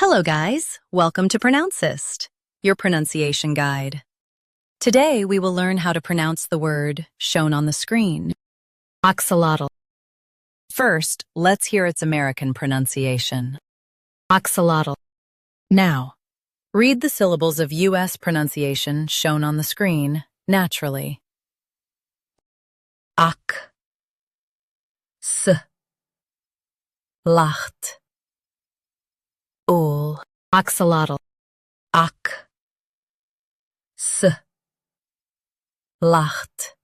Hello guys, welcome to Pronouncist, your pronunciation guide. Today we will learn how to pronounce the word shown on the screen, AXOLOTL. First, let's hear its American pronunciation. AXOLOTL. Now, read the syllables of U.S. pronunciation shown on the screen naturally. Ak, s, lacht. Ol, AXOLOTL. Ak, s, lacht.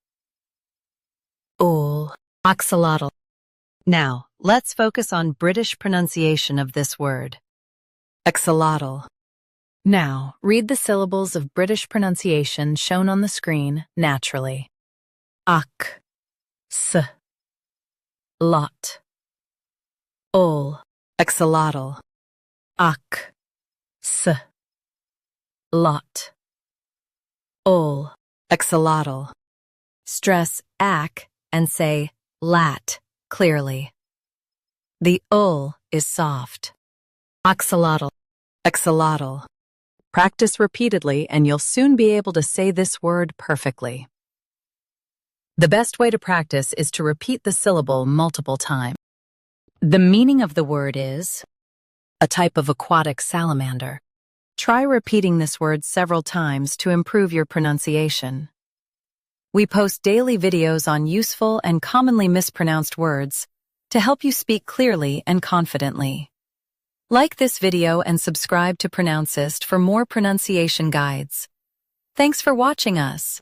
Ol, AXOLOTL. Now, let's focus on British pronunciation of this word. AXOLOTL. Now, read the syllables of British pronunciation shown on the screen naturally. Ak, s, lot. Ol, AXOLOTL. Ak, s, lot. Ol, AXOLOTL. Stress ak and say lat clearly. The ul is soft. AXOLOTL. AXOLOTL. Practice repeatedly and you'll soon be able to say this word perfectly. The best way to practice is to repeat the syllable multiple times. The meaning of the word is a type of aquatic salamander. Try repeating this word several times to improve your pronunciation. We post daily videos on useful and commonly mispronounced words to help you speak clearly and confidently. Like this video and subscribe to Pronouncist for more pronunciation guides. Thanks for watching us.